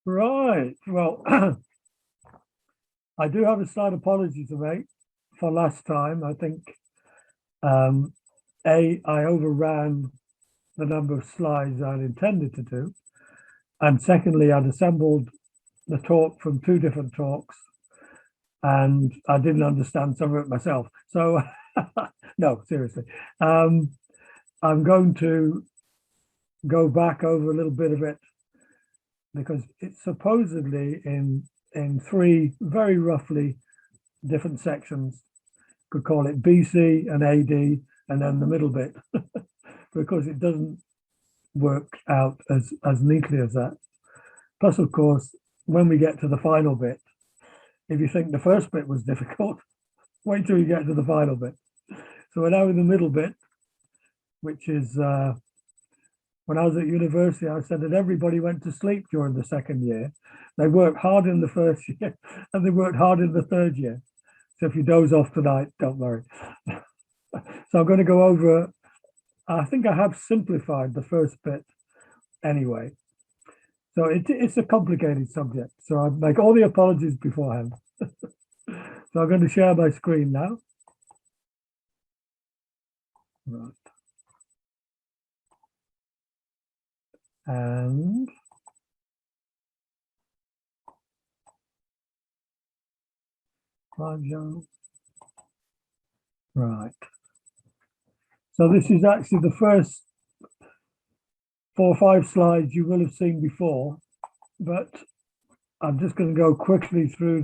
Right. Well, I do have a slight apology to make for last time. I think um, I overran the number of slides I'd intended to do, and secondly, I'd assembled the talk from two different talks, and I didn't understand some of it myself. So, no, seriously, I'm going to go back over a little bit of it because it's supposedly in three very roughly different sections. Could call it BC and AD, and then the middle bit, because it doesn't work out as neatly as that. Plus, of course, when we get to the final bit, if you think the first bit was difficult, wait till you get to the final bit. So we're now in the middle bit, which is when I was at university, I said that everybody went to sleep during the second year. They worked hard in the first year and they worked hard in the third year. So if you doze off tonight, don't worry. So I'm going to go over, I think I have simplified the first bit anyway. So it's a complicated subject. So I make all the apologies beforehand. So I'm going to share my screen now. Right. And right. So this is actually the first 4 or 5 slides you will have seen before, but I'm just going to go quickly through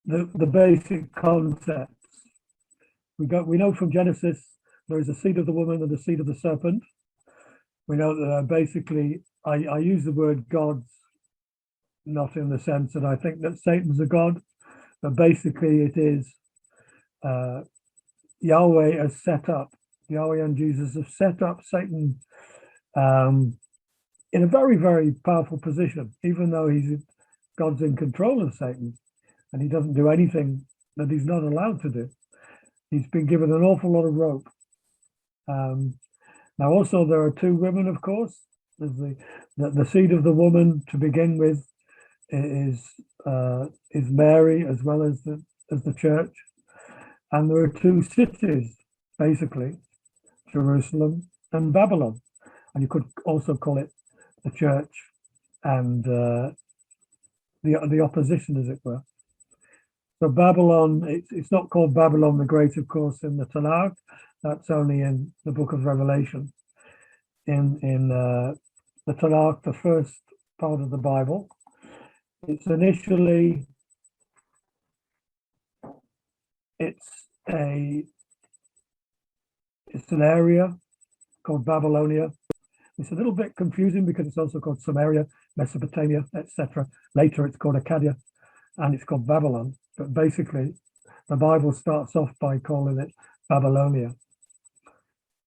the basic concepts. We know from Genesis there is a seed of the woman and a seed of the serpent. We know that basically I use the word gods, not in the sense that I think that Satan's a god, but basically it is Yahweh has set up, Yahweh and Jesus have set up Satan in a very, very powerful position, even though God's in control of Satan and he doesn't do anything that he's not allowed to do. He's been given an awful lot of rope. Now, also, there are 2 women, of course. There's the seed of the woman to begin with is Mary as well as the church. And there are 2 cities, basically, Jerusalem and Babylon. And you could also call it the church and the opposition, as it were. So Babylon, it's not called Babylon the Great, of course, in the Tanakh. That's only in the book of Revelation. In the Tanakh, the first part of the Bible, it's initially, it's an area called Babylonia. It's a little bit confusing because it's also called Samaria, Mesopotamia, etc. Later it's called Acadia and it's called Babylon. But basically, the Bible starts off by calling it Babylonia.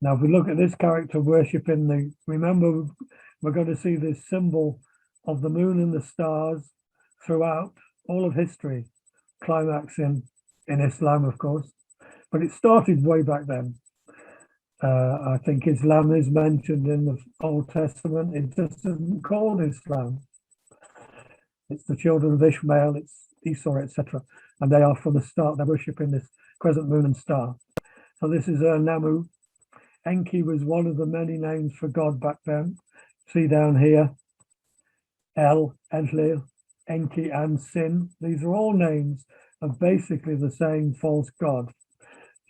Now, if we look at this character worshiping remember, we're going to see this symbol of the moon and the stars throughout all of history, climaxing in Islam, of course. But it started way back then. I think Islam is mentioned in the Old Testament. It just isn't called Islam. It's the children of Ishmael, it's Esau, etc. And they are from the start, they're worshipping this crescent moon and star. So this is Namu. Enki was one of the many names for God back then. See down here, El, Enlil, Enki, and Sin. These are all names of basically the same false god.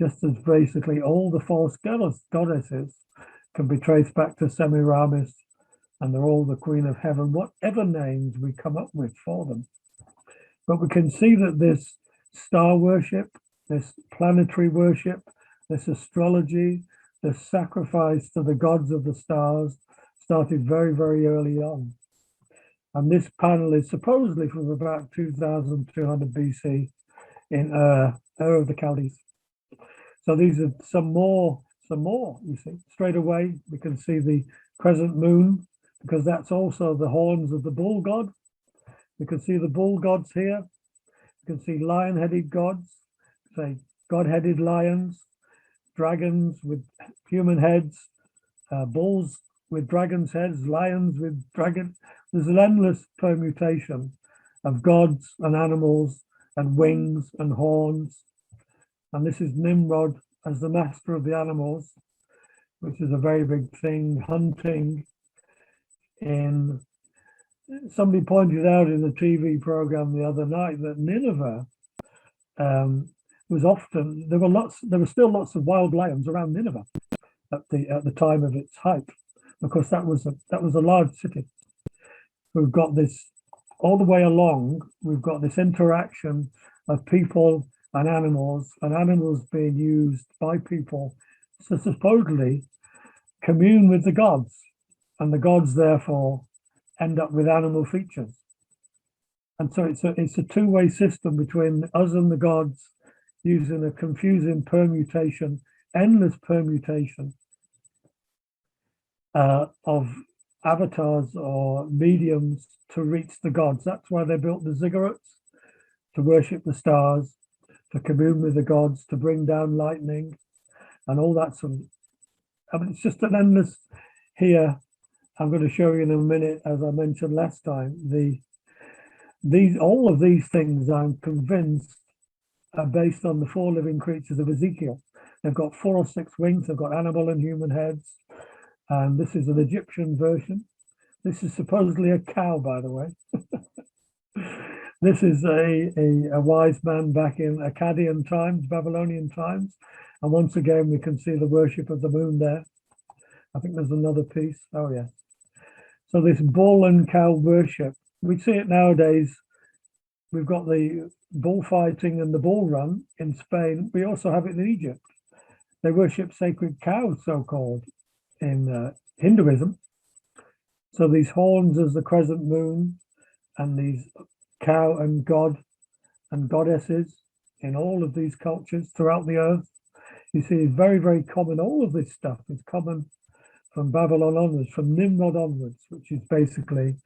Just as basically all the false goddesses can be traced back to Semiramis, and they're all the Queen of Heaven, whatever names we come up with for them. But we can see that this star worship, this planetary worship, this astrology, this sacrifice to the gods of the stars started very, very early on. And this panel is supposedly from about 2200 BC in Ur of the Chaldees. So these are some more, you see. Straight away, we can see the crescent moon, because that's also the horns of the bull god. You can see the bull gods here. You can see lion-headed gods, say god-headed lions, dragons with human heads, bulls with dragons' heads, lions with There's an endless permutation of gods and animals and wings and horns. And this is Nimrod as the master of the animals, which is a very big thing, hunting. In somebody pointed out in the TV program the other night that Nineveh was often, there were still lots of wild lions around Nineveh at the time of its height. Of course, that was a large city. We've got this all the way along. We've got this interaction of people and animals being used by people to supposedly commune with the gods, and the gods therefore end up with animal features. And so it's a two-way system between us and the gods, using a confusing permutation, endless permutation of avatars or mediums to reach the gods. That's why they built the ziggurats, to worship the stars, to commune with the gods, to bring down lightning, and all that sort of. I mean, it's just an endless. Here, I'm going to show you in a minute, as I mentioned last time. All of these things, I'm convinced, are based on the four living creatures of Ezekiel. They've got 4 or 6 wings. They've got animal and human heads. And this is an Egyptian version. This is supposedly a cow, by the way. This is a wise man back in Akkadian times, Babylonian times. And once again, we can see the worship of the moon there. I think there's another piece. Oh, yeah. So this bull and cow worship, we see it nowadays. We've got the bullfighting and the bull run in Spain. We also have it in Egypt. They worship sacred cows, so-called, in Hinduism. So these horns as the crescent moon, and these cow and god and goddesses in all of these cultures throughout the earth. You see, it's very, very common. All of this stuff is common from Babylon onwards, from Nimrod onwards, which is basically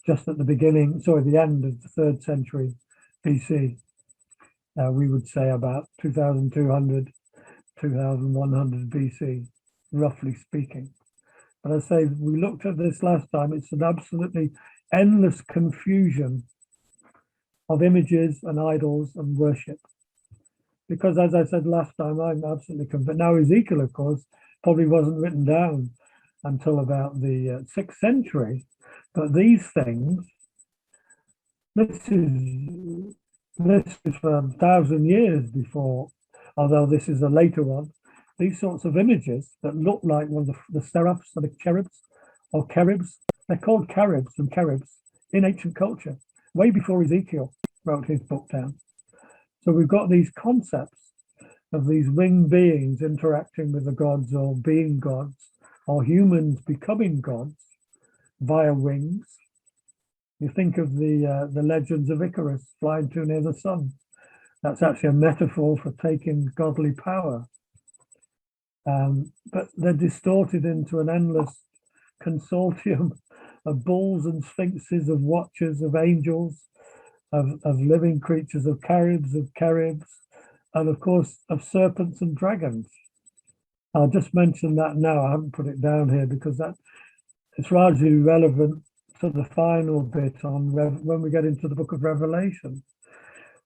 just at the beginning, the end of the 3rd century BC. We would say about 2200, 2100 BC, roughly speaking. But I say, we looked at this last time, it's an absolutely endless confusion of images and idols and worship. Because as I said last time, I'm absolutely convinced. Now, Ezekiel, of course, probably wasn't written down until about the 6th century. But these things, this is for 1,000 years before, although this is a later one. These sorts of images that look like one of the seraphs or the cherubs or cherubs, they're called cherubs and cherubs in ancient culture, way before Ezekiel wrote his book down. So we've got these concepts of these winged beings interacting with the gods or being gods, or humans becoming gods via wings. You think of the legends of Icarus flying too near the sun. That's actually a metaphor for taking godly power. But they're distorted into an endless consortium of bulls and sphinxes, of watchers, of angels, of living creatures, of cherubs, and of course of serpents and dragons. I'll just mention that now. I haven't put it down here because that it's largely relevant to the final bit on when we get into the book of Revelation.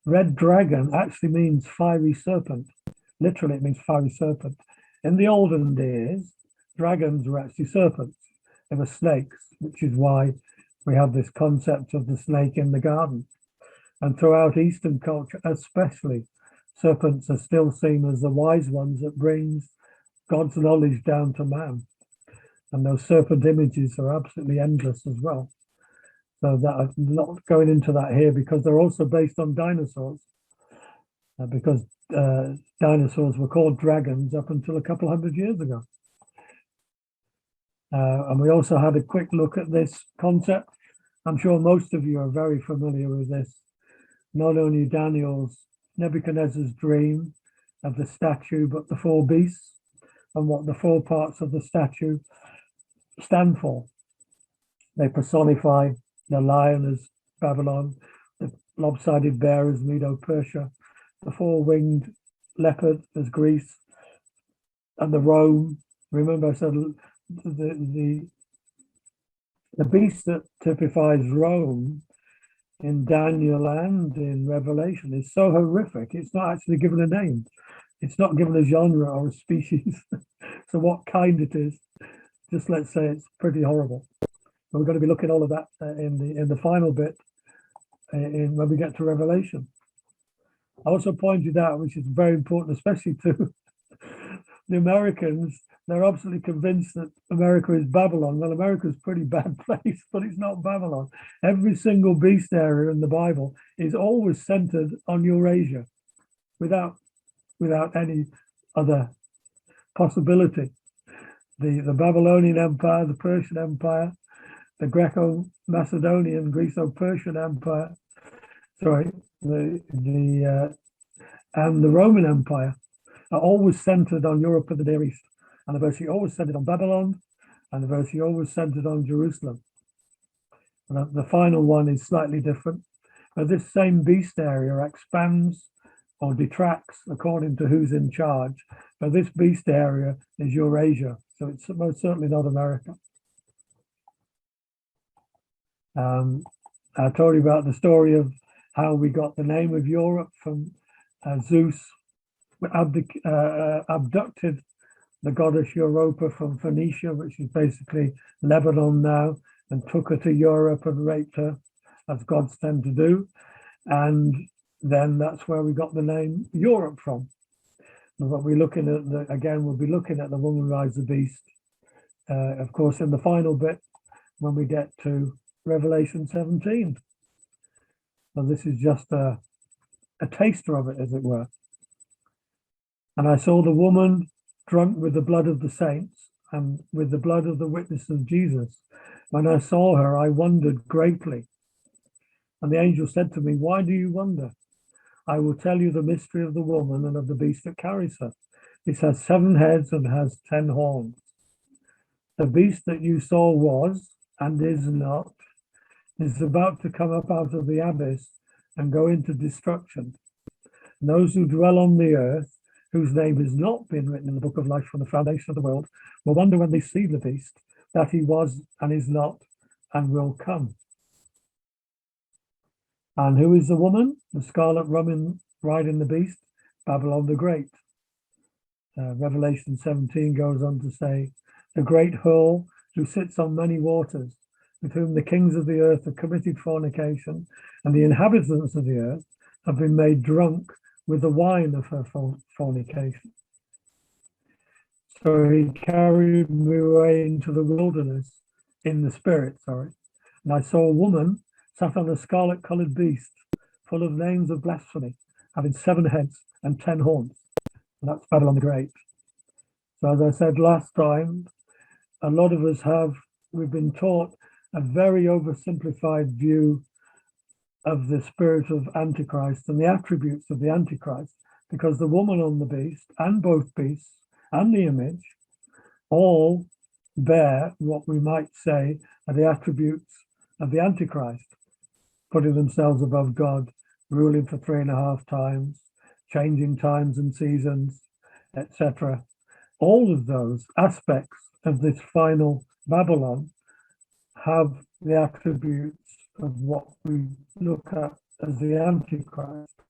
Red dragon actually means fiery serpent. Literally, it means fiery serpent. In the olden days, dragons were actually serpents. They were snakes, which is why we have this concept of the snake in the garden. And throughout Eastern culture, especially, serpents are still seen as the wise ones that brings God's knowledge down to man. And those serpent images are absolutely endless as well. So that I'm not going into that here because they're also based on dinosaurs. Because dinosaurs were called dragons up until a couple hundred years ago. And we also had a quick look at this concept. I'm sure most of you are very familiar with this. Not only Nebuchadnezzar's dream of the statue, but the 4 beasts and what the 4 parts of the statue stand for. They personify the lion as Babylon, the lopsided bear as Medo-Persia, the 4-winged leopard as Greece, and the Rome. Remember I said the The beast that typifies Rome in Daniel and in Revelation is so horrific, it's not actually given a name. It's not given a genre or a species. So what kind it is, just let's say it's pretty horrible. We're going to be looking at all of that in the final bit when we get to Revelation. I also pointed out, which is very important, especially to the Americans, they're absolutely convinced that America is Babylon. Well, America's a pretty bad place, but it's not Babylon. Every single beast area in the Bible is always centered on Eurasia, without any other possibility. The Babylonian Empire, the Persian Empire, the Greco-Macedonian, Greco-Persian Empire, and the Roman Empire are always centered on Europe and the Near East. And they're virtually always centered on Babylon, and they're virtually always centered on Jerusalem. And the final one is slightly different. But this same beast area expands or detracts according to who's in charge. But this beast area is Eurasia, so it's most certainly not America. I told you about the story of how we got the name of Europe from Zeus abducted the goddess Europa from Phoenicia, which is basically Lebanon now, and took her to Europe and raped her, as gods tend to do. And then that's where we got the name Europe from. But we're looking at, again, we'll be looking at the woman rides the beast, of course, in the final bit when we get to Revelation 17. So this is just a taster of it, as it were. And I saw the woman drunk with the blood of the saints and with the blood of the witness of Jesus. When I saw her, I wondered greatly. And the angel said to me, "Why do you wonder? I will tell you the mystery of the woman and of the beast that carries her. This has 7 heads and has 10 horns. The beast that you saw was, and is not, is about to come up out of the abyss and go into destruction. And those who dwell on the earth, whose name has not been written in the book of life from the foundation of the world, will wonder when they see the beast, that he was and is not and will come." And who is the woman? The scarlet woman riding the beast, Babylon the Great. Revelation 17 goes on to say, "The great whore who sits on many waters, with whom the kings of the earth have committed fornication, and the inhabitants of the earth have been made drunk with the wine of her fornication." So he carried me away into the wilderness in the spirit, and I saw a woman sat on a scarlet-colored beast, full of names of blasphemy, having 7 heads and 10 horns. And that's Babylon the Great. So as I said last time, a lot of us we've been taught a very oversimplified view of the spirit of Antichrist and the attributes of the Antichrist, because the woman on the beast and both beasts and the image all bear what we might say are the attributes of the Antichrist, putting themselves above God, ruling for 3.5 times, changing times and seasons, etc. All of those aspects of this final Babylon have the attributes of what we look at as the Antichrist.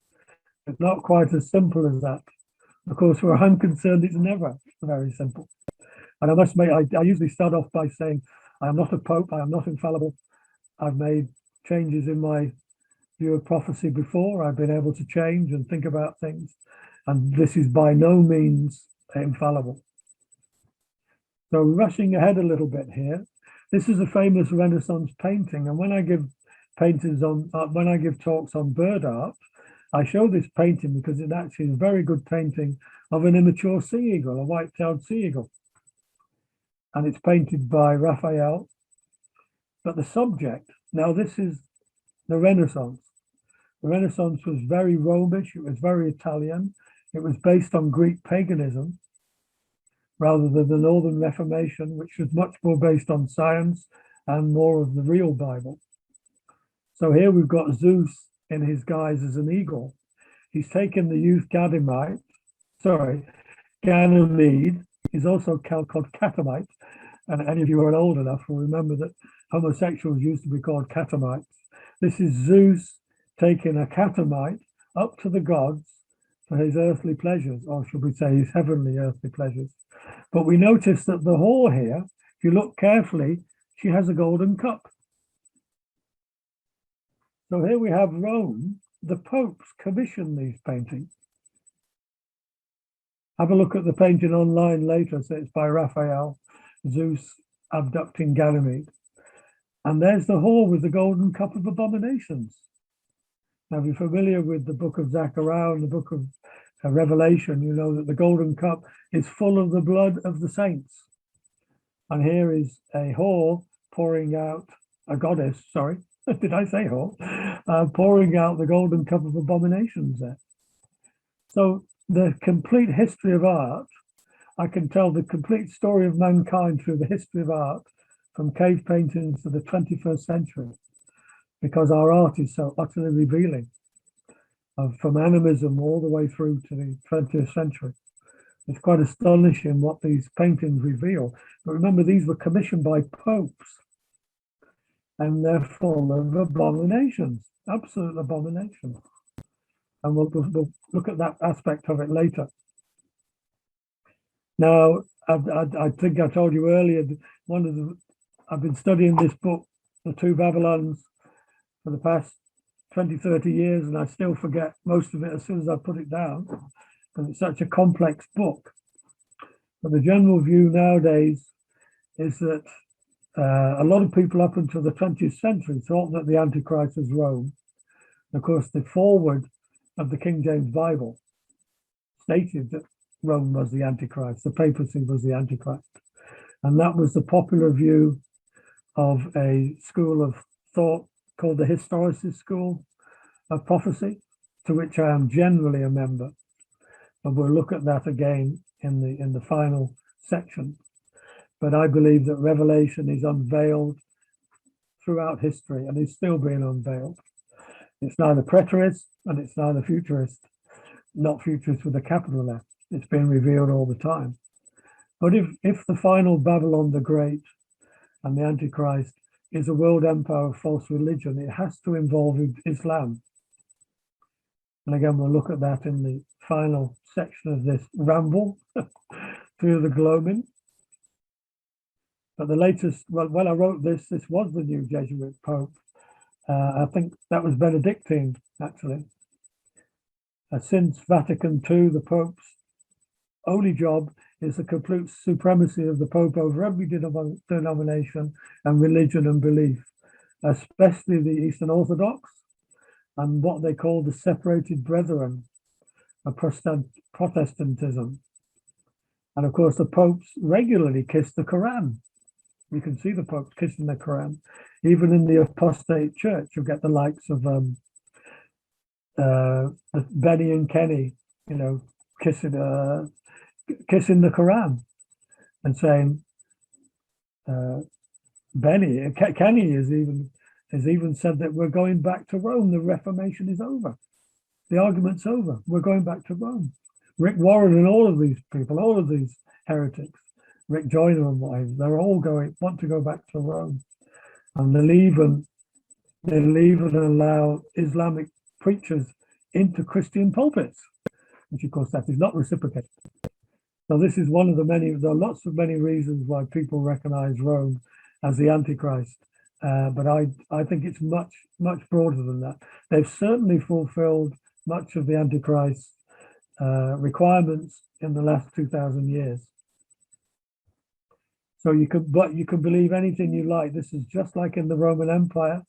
It's not quite as simple as that. Of course, where I'm concerned, it's never very simple. And I must make, I usually start off by saying, I am not a pope, I am not infallible. I've made changes in my view of prophecy before. I've been able to change and think about things. And this is by no means infallible. So rushing ahead a little bit here, this is a famous Renaissance painting. And when I give when I give talks on bird art, I show this painting because it actually is a very good painting of an immature sea eagle, a white-tailed sea eagle. And it's painted by Raphael. But the subject, now this is the Renaissance. The Renaissance was very Romish, it was very Italian, it was based on Greek paganism, rather than the Northern Reformation, which was much more based on science and more of the real Bible. So here we've got Zeus in his guise as an eagle. He's taken the youth Ganymede, he's also called Catamite. And any of you who are old enough will remember that homosexuals used to be called catamites. This is Zeus taking a catamite up to the gods for his earthly pleasures, or should we say his heavenly earthly pleasures. But we notice that the whore here, if you look carefully, she has a golden cup. So here we have Rome, the popes commissioned these paintings. Have a look at the painting online later. So it's by Raphael, Zeus abducting Ganymede. And there's the whore with the golden cup of abominations. Now, if you're familiar with the book of Zechariah and the book of Revelation, you know that the golden cup is full of the blood of the saints. And here is a whore pouring out, a goddess, sorry, did I say whore? Pouring out the golden cup of abominations there. So the complete history of art, I can tell the complete story of mankind through the history of art from cave paintings to the 21st century, because our art is so utterly revealing from animism all the way through to the 20th century. It's quite astonishing what these paintings reveal. But remember, these were commissioned by popes, and they're full of abominations, absolute abominations. And we'll look at that aspect of it later. Now, I think I told you earlier, I've been studying this book, The Two Babylons, for the past 20, 30 years, and I still forget most of it as soon as I put it down, because it's such a complex book. But the general view nowadays is that a lot of people up until the 20th century thought that the Antichrist was Rome. Of course, the foreword of the King James Bible stated that Rome was the Antichrist, the papacy was the Antichrist. And that was the popular view of a school of thought called the Historicist School of Prophecy, to which I am generally a member. And we'll look at that again in the final section. But I believe that Revelation is unveiled throughout history and is still being unveiled. It's neither preterist and it's neither futurist, not futurist with a capital F. It's being revealed all the time. But if the final Babylon the Great and the Antichrist is a world empire of false religion, it has to involve Islam. And again, we'll look at that in the final section of this ramble through the gloaming. But the latest, well, when I wrote this was the new Jesuit Pope. I think that was Benedictine, actually. Since Vatican II, the Pope's only job is the complete supremacy of the Pope over every denomination and religion and belief, especially the Eastern Orthodox and what they call the separated brethren of Protestantism. And of course, the popes regularly kiss the Quran. You can see the popes kissing the Quran. Even in the apostate church, you'll get the likes of Benny and Kenny, you know, kissing the Quran and saying, Kenny has even said that we're going back to Rome. The Reformation is over. The argument's over. We're going back to Rome. Rick Warren and all of these people, all of these heretics, Rick Joyner and wives, they're all want to go back to Rome. And they'll even allow Islamic preachers into Christian pulpits, which of course that is not reciprocated. So this is one of the there are lots of many reasons why people recognize Rome as the Antichrist. But I think it's much, much broader than that. They've certainly fulfilled much of the Antichrist requirements in the last 2,000 years. So you can believe anything you like. This is just like in the Roman Empire.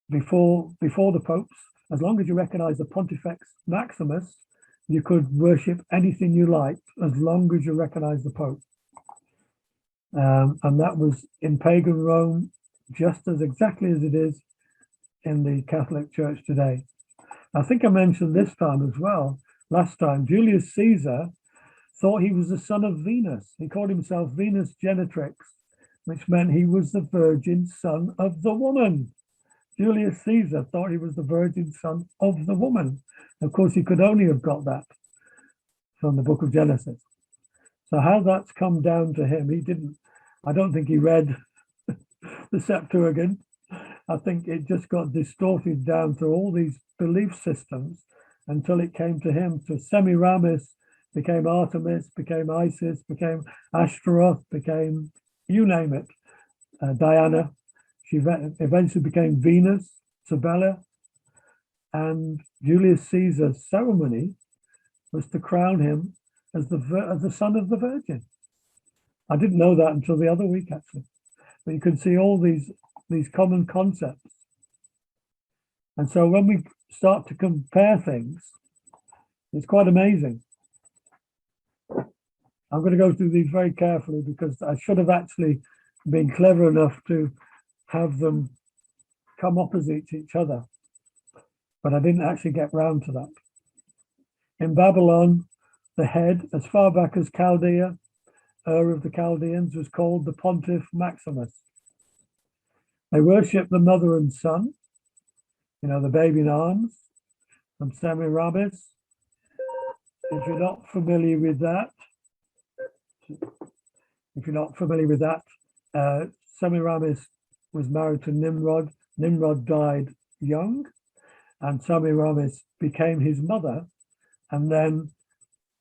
Before the popes, as long as you recognize the Pontifex Maximus, you could worship anything you liked as long as you recognize the Pope. And that was in pagan Rome, just as exactly as it is in the Catholic Church today. I think I mentioned this time as well. Last time, Julius Caesar thought he was the son of Venus. He called himself Venus Genetrix, which meant he was the virgin son of the woman. Julius Caesar thought he was the virgin son of the woman. Of course, he could only have got that from the book of Genesis. So how that's come down to him, I don't think he read the Septuagint. I think it just got distorted down through all these belief systems until it came to him. So Semiramis became Artemis, became Isis, became Ashtaroth, became, you name it, Diana. She eventually became Venus, Sabella, and Julius Caesar's ceremony was to crown him as the son of the Virgin. I didn't know that until the other week, actually. But you can see all these common concepts. And so when we start to compare things, it's quite amazing. I'm going to go through these very carefully because I should have actually been clever enough to have them come opposite each other. But I didn't actually get round to that. In Babylon, the head, as far back as Chaldea, Ur of the Chaldeans, was called the Pontiff Maximus. They worship the mother and son, the baby in arms from Semiramis. If you're not familiar with that, Semiramis was married to Nimrod. Nimrod died young, and Semiramis became his mother. And then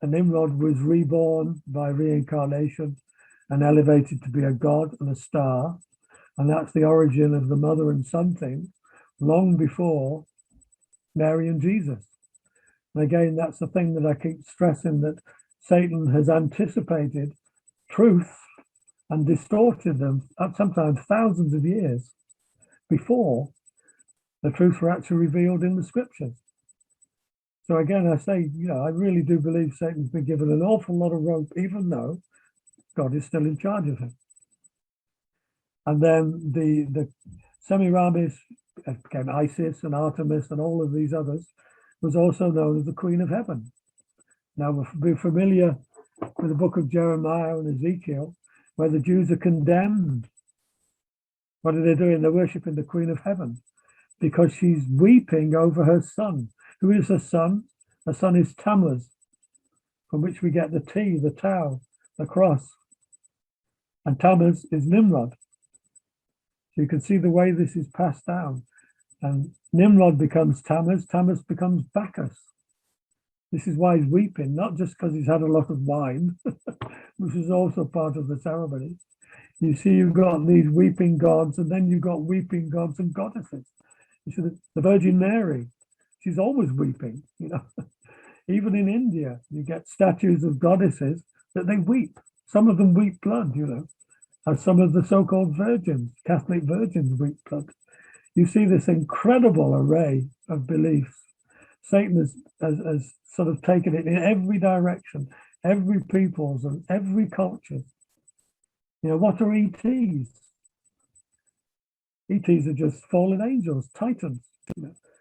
Nimrod was reborn by reincarnation and elevated to be a god and a star. And that's the origin of the mother and son thing, long before Mary and Jesus. And again, that's the thing that I keep stressing, that Satan has anticipated truth and distorted them sometimes thousands of years before the truth were actually revealed in the scriptures. So again, I say, I really do believe Satan's been given an awful lot of rope, even though God is still in charge of him. And then the Semiramis became Isis and Artemis and all of these others, was also known as the Queen of Heaven. Now we're familiar with the book of Jeremiah and Ezekiel, where the Jews are condemned. What are they doing? They're worshiping the Queen of Heaven because she's weeping over her son. Who is her son? Her son is Tammuz, from which we get the T, the Tau, the cross. And Tammuz is Nimrod. So you can see the way this is passed down. And Nimrod becomes Tammuz, Tammuz becomes Bacchus. This is why he's weeping, not just because he's had a lot of wine, which is also part of the ceremony. You see, you've got these weeping gods, and then you've got weeping gods and goddesses. You see, the Virgin Mary, she's always weeping, Even in India, you get statues of goddesses that they weep. Some of them weep blood, and some of the so-called virgins, Catholic virgins, weep blood. You see this incredible array of beliefs. Satan has sort of taken it in every direction, every people's and every culture. What are ETs? ETs are just fallen angels, titans.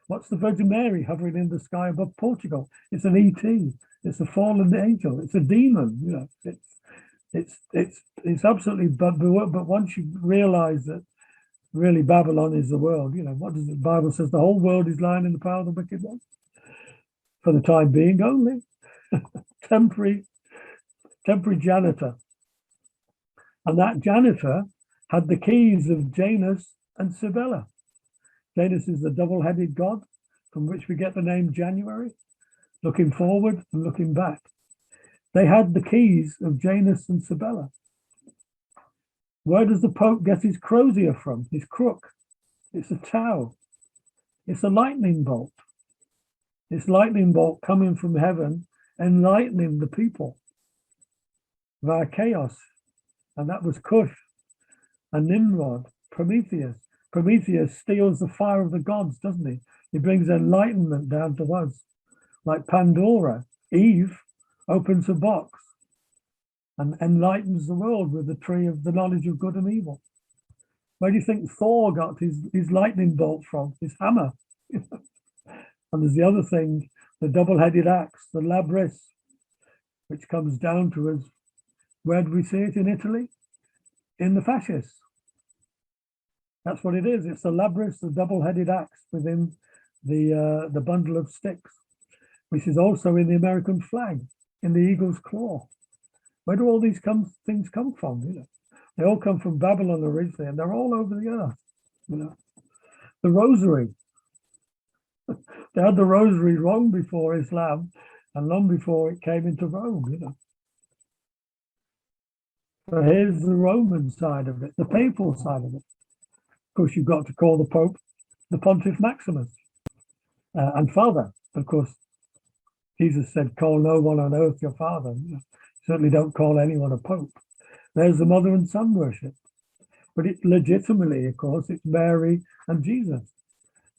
What's the Virgin Mary hovering in the sky above Portugal? It's an ET. It's a fallen angel. It's a demon. It's absolutely. But once you realize that really Babylon is the world, what does the Bible says? The whole world is lying in the power of the wicked one. For the time being only. temporary janitor. And that janitor had the keys of Janus and Sabella. Janus is the double-headed god from which we get the name January, looking forward and looking back. They had the keys of Janus and Sabella. Where does the Pope get his crozier from, his crook? It's a tau. It's a lightning bolt. This lightning bolt coming from heaven, enlightening the people via chaos. And that was Cush and Nimrod, Prometheus. Prometheus steals the fire of the gods, doesn't he? He brings enlightenment down to us. Like Pandora, Eve opens a box and enlightens the world with the tree of the knowledge of good and evil. Where do you think Thor got his lightning bolt from? His hammer. And there's the other thing, the double-headed axe, the labris, which comes down to us. Where do we see it in Italy? In the fascists. That's what it is. It's the labris, the double-headed axe within the bundle of sticks, which is also in the American flag, in the eagle's claw. Where do all these things come from? They all come from Babylon originally, and they're all over the earth. The rosary. They had the rosary long before Islam and long before it came into Rome. So here's the Roman side of it, the papal side of it. Of course, you've got to call the Pope the Pontiff Maximus and Father. Of course, Jesus said, call no one on earth your father. Certainly don't call anyone a Pope. There's the mother and son worship. But it legitimately, of course, it's Mary and Jesus.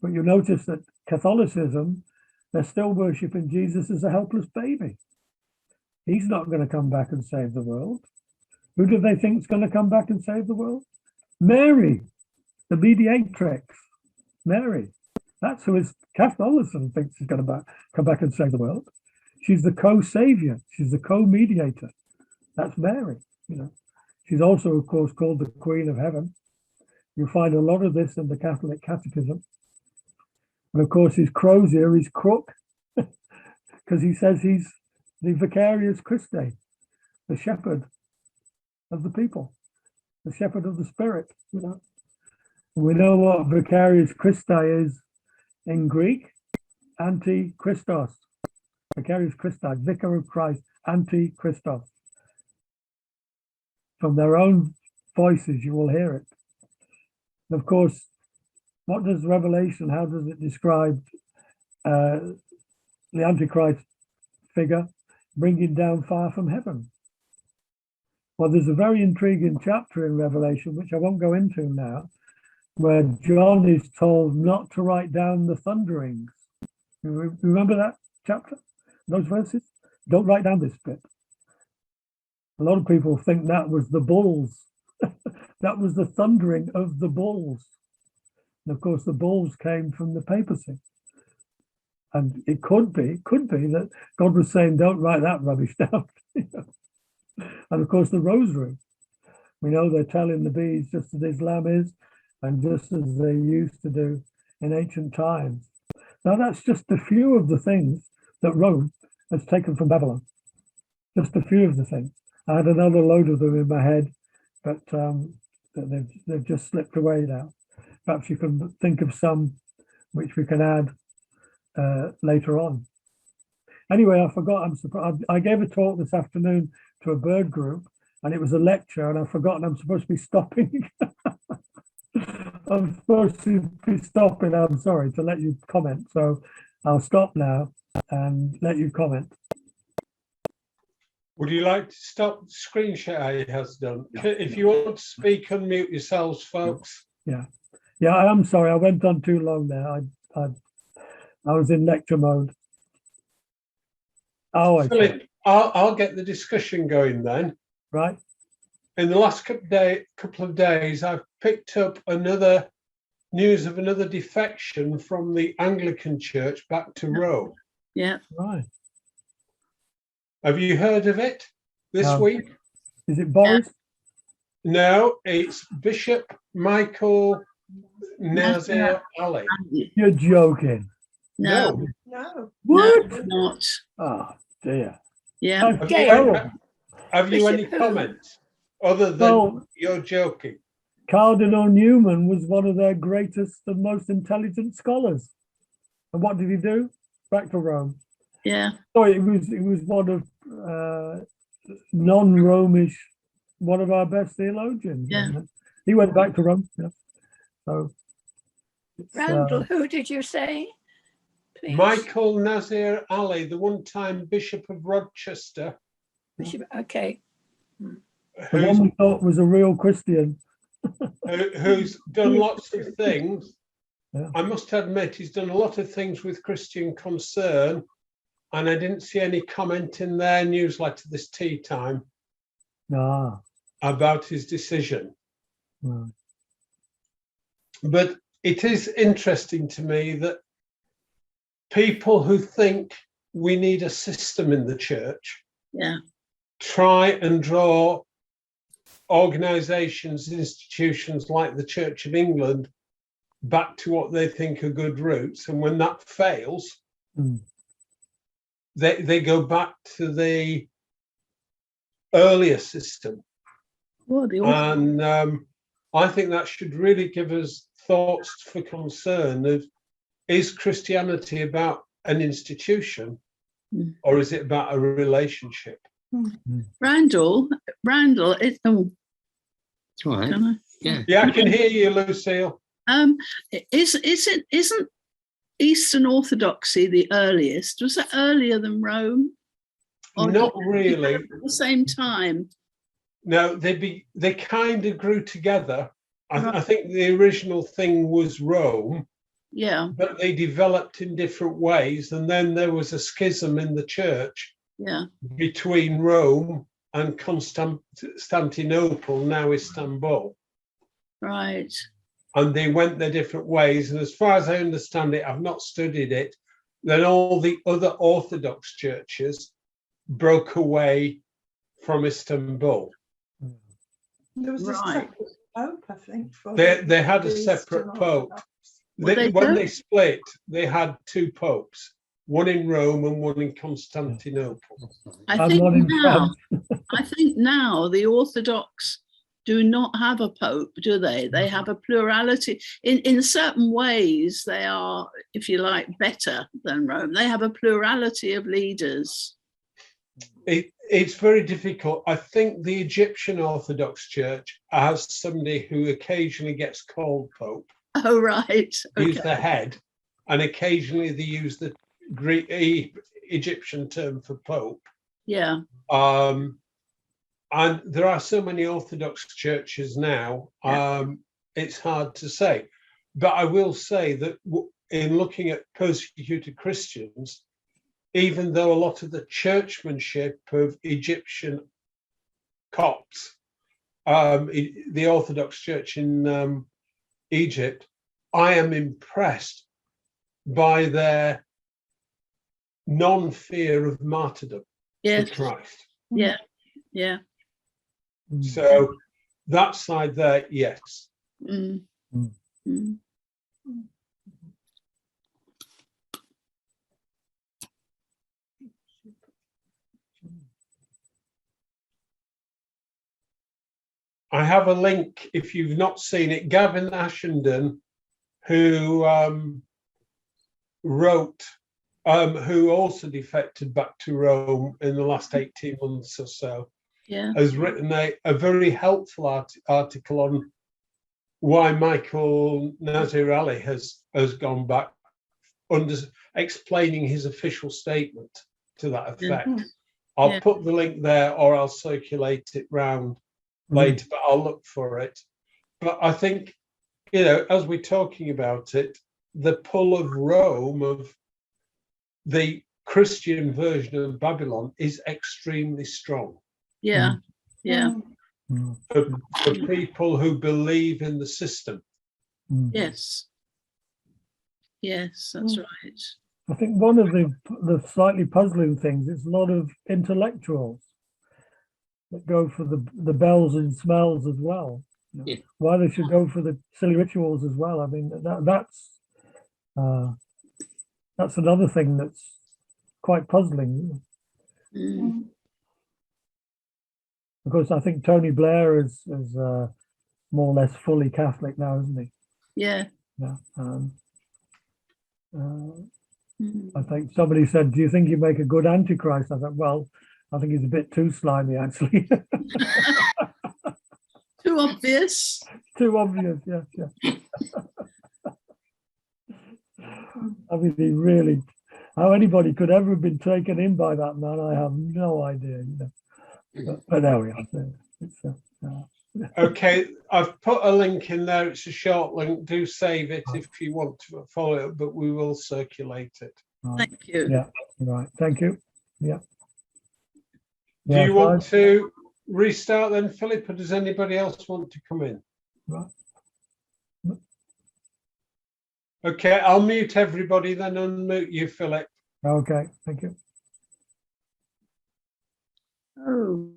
But you notice that Catholicism, they're still worshiping Jesus as a helpless baby. He's not going to come back and save the world. Who do they think is going to come back and save the world? Mary, the mediatrix. Mary. That's who Catholicism thinks is going to come back and save the world. She's the co-savior. She's the co-mediator. That's Mary. She's also, of course, called the Queen of Heaven. You'll find a lot of this in the Catholic Catechism. And of course, his crozier is Crook, because he says he's the Vicarius Christi, the shepherd of the people, the shepherd of the spirit. We know what Vicarius Christi is in Greek, anti-Christos. Vicarius Christi, vicar of Christ, anti-Christos. From their own voices, you will hear it. And of course, what does Revelation, how does it describe the Antichrist figure bringing down fire from heaven? Well, there's a very intriguing chapter in Revelation, which I won't go into now, where John is told not to write down the thunderings. You remember that chapter? Those verses? Don't write down this bit. A lot of people think that was the bulls. That was the thundering of the bulls. And of course, the bulls came from the papacy. And it could be that God was saying, don't write that rubbish down. And of course, the rosary. We know they're telling the bees just as Islam is, and just as they used to do in ancient times. Now, that's just a few of the things that Rome has taken from Babylon. Just a few of the things. I had another load of them in my head, but they've just slipped away now. Perhaps you can think of some which we can add later on. Anyway, I forgot. I'm surprised. I gave a talk this afternoon to a bird group, and it was a lecture, and I've forgotten I'm supposed to be stopping. I'm supposed to be stopping. I'm sorry, to let you comment. So I'll stop now and let you comment. Would you like to stop the screen share he has done? If you want to speak, unmute yourselves, folks. Yeah, I am sorry. I went on too long there. I was in lecture mode. Oh, Philip, I'll get the discussion going then. Right. In the last couple of days, I've picked up news of another defection from the Anglican Church back to Rome. Yeah. Right. Have you heard of it this week? Is it Boris? No, it's Bishop Michael Nazir Ali. You're joking. No. What? No, not. Oh, dear. Yeah. Have you any comments other than you're joking? Cardinal Newman was one of their greatest and most intelligent scholars. And what did he do? Back to Rome. Yeah. So it was one of non-Romish, one of our best theologians. Yeah. He went back to Rome. Yeah. So Randall, who did you say? Please. Michael Nazir Ali, the one-time Bishop of Rochester. Okay. The one we thought was a real Christian. Who's done lots of things. Yeah. I must admit, he's done a lot of things with Christian Concern, and I didn't see any comment in their newsletter this tea time about his decision. Right. But it is interesting to me that people who think we need a system in the church try and draw organizations, institutions like the Church of England back to what they think are good roots. And when that fails, they go back to the earlier system. Well, And I think that should really give us thoughts for concern of, is Christianity about an institution or is it about a relationship? Randall, it's All right. can I? Yeah, I can hear you, Lucille. Isn't Eastern Orthodoxy the earliest? Was that earlier than Rome? Or Not did it really. at the same time? No, they kind of grew together. I Right. think the original thing was Rome, Yeah, but they developed in different ways. And then there was a schism in the church yeah, between Rome and Constantinople, now Istanbul. right. And they went their different ways. And as far as I understand it, I've not studied it, then all the other Orthodox churches broke away from Istanbul. There was a Right. separate pope, I think. for They had a the separate Eastern pope. Orthodox. Well, they When don't- they split, they had two popes, one in Rome and one in Constantinople. I And think one in now, France. I think now the Orthodox do not have a pope, do they? They have a plurality. In certain ways, they are, if you like, better than Rome. They have a plurality of leaders. It's very difficult. I think the Egyptian Orthodox Church has somebody who occasionally gets called Pope, Oh, right. who's Okay. the head, and occasionally they use the Greek Egyptian term for Pope. Yeah. And there are so many Orthodox churches now, it's hard to say. But I will say that in looking at persecuted Christians, even though a lot of the churchmanship of Egyptian Copts, the Orthodox Church in Egypt, I am impressed by their non-fear of martyrdom Yes. for Christ. Yeah. Yeah. So that side there, yes. Mm. Mm. Mm. I have a link, if you've not seen it, Gavin Ashenden, who wrote, who also defected back to Rome in the last 18 months or so, Yeah. has written a very helpful article on why Michael Nazir Ali has gone back, explaining his official statement to that effect. I'll Yeah. put the link there, or I'll circulate it round later, but I'll look for it. But I think, as we're talking about it, the pull of Rome, of the Christian version of Babylon, is extremely strong. Yeah. Yeah. For people who believe in the system. Yes. Yes, that's right. I think one of the slightly puzzling things is a lot of intellectuals that go for the bells and smells as well. Yeah. Why they should go for the silly rituals as well. I mean, that's another thing that's quite puzzling. Mm. Of course, I think Tony Blair is more or less fully Catholic now, isn't he? Yeah. Yeah. Mm. I think somebody said, "Do you think you make a good Antichrist?" I thought, well, I think he's a bit too slimy, actually. Too obvious. Too obvious, yes, yeah. I mean, he really, how anybody could ever have been taken in by that man, I have no idea. But there we are. It's, Okay, I've put a link in there. It's a short link. Do save it if you want to follow it, but we will circulate it. right. Thank you. Yeah, right. Thank you. Yeah. Do you want to restart then, Philip, or does anybody else want to come in? Right. Okay, I'll mute everybody, then unmute you, Philip. Okay, thank you. Oh.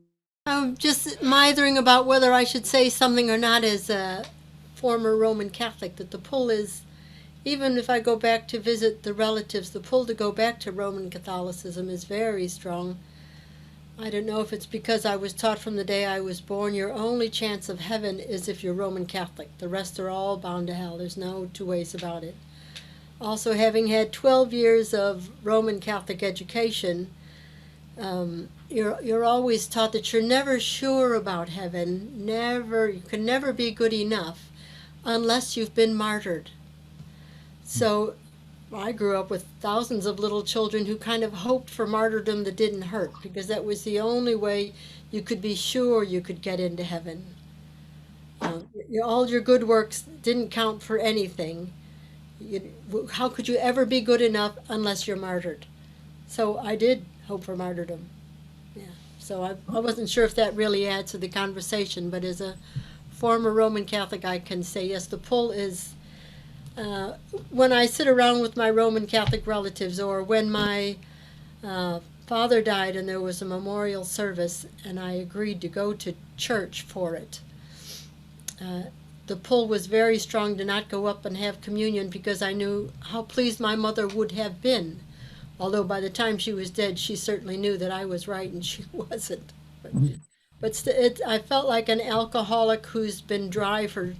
I'm just mithering about whether I should say something or not as a former Roman Catholic, that the pull is, even if I go back to visit the relatives, the pull to go back to Roman Catholicism is very strong. I don't know if it's because I was taught from the day I was born, your only chance of heaven is if you're Roman Catholic. The rest are all bound to hell. There's no two ways about it. Also, having had 12 years of Roman Catholic education, you're always taught that you're never sure about heaven. You can never be good enough unless you've been martyred. So I grew up with thousands of little children who kind of hoped for martyrdom that didn't hurt, because that was the only way you could be sure you could get into heaven. All your good works didn't count for anything. How could you ever be good enough unless you're martyred? So I did hope for martyrdom. Yeah. So I wasn't sure if that really adds to the conversation, but as a former Roman Catholic, I can say yes, the pull is, when I sit around with my Roman Catholic relatives, or when my father died and there was a memorial service and I agreed to go to church for it, the pull was very strong to not go up and have communion, because I knew how pleased my mother would have been. Although by the time she was dead, she certainly knew that I was right and she wasn't. But I felt like an alcoholic who's been dry for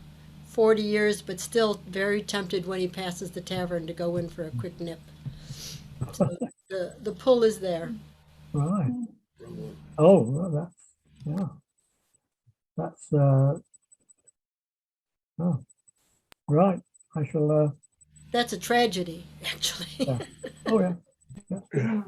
40 years, but still very tempted when he passes the tavern to go in for a quick nip. So the pull is there. Right. Oh, well, that's oh, right. I shall. That's a tragedy, actually. Yeah. Oh yeah. Yeah.